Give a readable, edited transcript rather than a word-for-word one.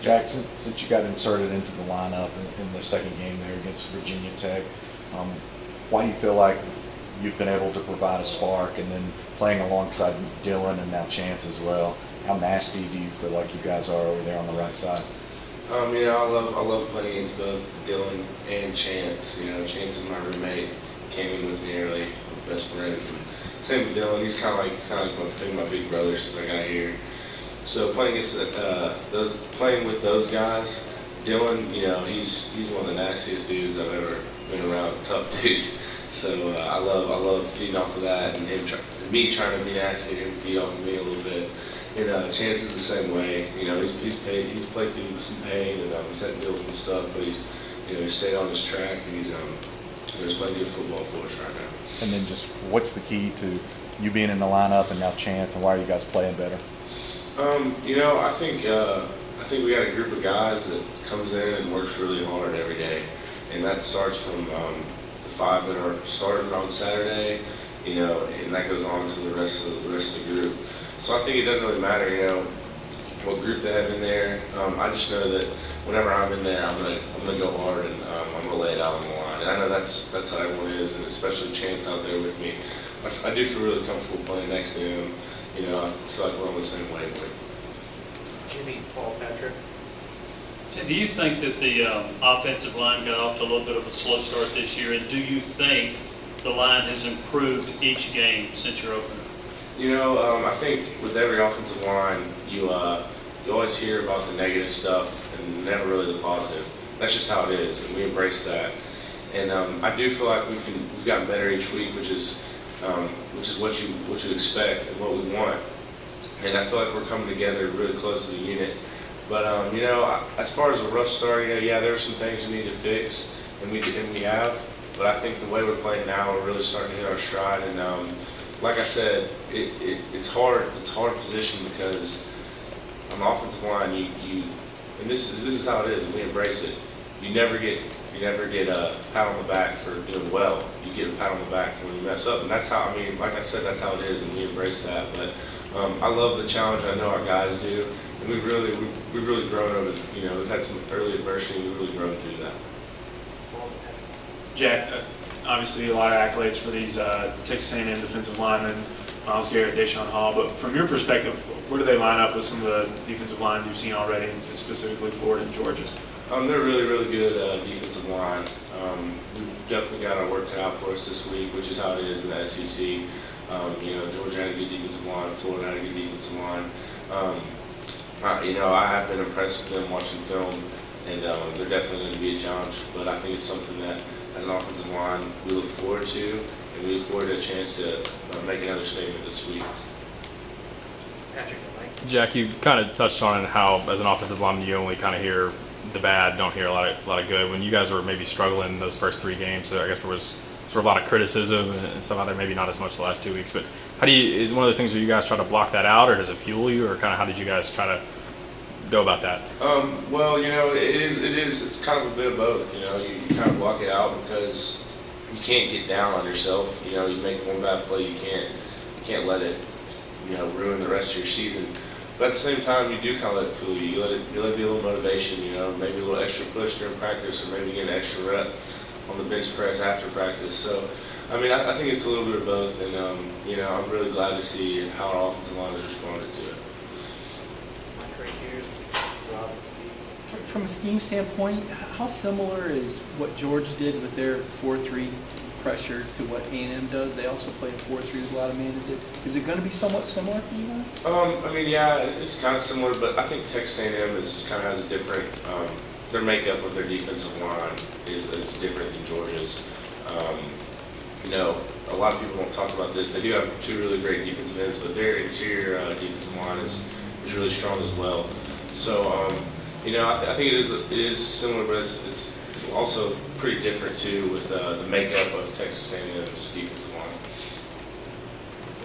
Jack, since you got inserted into the lineup in the second game there against Virginia Tech, why do you feel like you've been able to provide a spark, and then playing alongside Dylan and now Chance as well? How nasty do you feel like you guys are over there on the right side? I love playing against both Dylan and Chance. Chance is my roommate, came in with me early, we're best friends. And same with Dylan. He's kind of like my big brother since I got here. So playing with those guys, Dylan, he's one of the nastiest dudes I've ever been around. Tough dude. So I love feeding off of that, and me trying to be nasty and him feed off of me a little bit. Chance is the same way. He's played through some pain, and he's had to deal with some stuff, but he's stayed on his track, and he's playing good football for us right now. And then just what's the key to you being in the lineup and now Chance, and why are you guys playing better? I think we got a group of guys that comes in and works really hard every day, and that starts from the 5 that are started on Saturday, and that goes on to the rest of the group. So I think it doesn't really matter, what group they have in there. I just know that whenever I'm in there, I'm gonna go hard, and I'm gonna lay it out on the line. And I know that's how everyone is, and especially Chance out there with me. I do feel really comfortable playing next to him. I feel like we're on the same wavelength. Jimmy, Paul, Patrick. Do you think that the offensive line got off to a little bit of a slow start this year, and do you think the line has improved each game since your opener? I think with every offensive line, you always hear about the negative stuff and never really the positive. That's just how it is, and we embrace that. And I do feel like we've gotten better each week, which is what you expect and what we want. And I feel like we're coming together really close as a unit. But as far as a rough start, there are some things we need to fix, and we have. But I think the way we're playing now, we're really starting to hit our stride. And like I said, it's hard. It's a hard position because on the offensive line, and this is how it is, and we embrace it. You never get a pat on the back for doing well. You get a pat on the back for when you mess up, and that's how. Like I said, that's how it is, and we embrace that. But I love the challenge. I know our guys do, and we've really grown over. We've had some early adversity. We've really grown through that. Jack, obviously a lot of accolades for these Texas A&M defensive linemen, Myles Garrett, Deshaun Hall. But from your perspective, where do they line up with some of the defensive lines you've seen already, specifically Florida and Georgia? They're really, really good defensive line. We've definitely got our work cut out for us this week, which is how it is in the SEC. Georgia had a good defensive line. Florida had a good defensive line. I have been impressed with them watching film, and they're definitely going to be a challenge. But I think it's something that, as an offensive line, we look forward to, and we look forward to a chance to make another statement this week. Patrick and Mike. Jack, you kind of touched on it, how as an offensive lineman you only kind of hear the bad, don't hear a lot of good. When you guys were maybe struggling in those first 3 games, so I guess there was sort of a lot of criticism and stuff out there, maybe not as much the last 2 weeks. But is one of those things where you guys try to block that out, or does it fuel you, or kind of how did you guys try to go about that? It's kind of a bit of both. You kind of block it out because you can't get down on yourself. You make one bad play, you can't let it ruin the rest of your season. But at the same time, you do kind of let it fool you. You let it be a little motivation, maybe a little extra push during practice, or maybe get an extra rep on the bench press after practice. So, I think it's a little bit of both, and I'm really glad to see how our offensive line has responded to it. Mike right here, Rob and Steve. From a scheme standpoint, how similar is what Georgia did with their 4-3 pressure to what A&M does? They also play a 4-3 with a lot of man. Is it going to be somewhat similar for you guys? It's kind of similar, but I think Texas A&M kind of has a different. Their makeup of their defensive line is different than Georgia's. A lot of people don't talk about this. They do have 2 really great defensive ends, but their interior defensive line is really strong as well. So, I think it is similar, but it's also pretty different too with the makeup of Texas A&M's defensive line.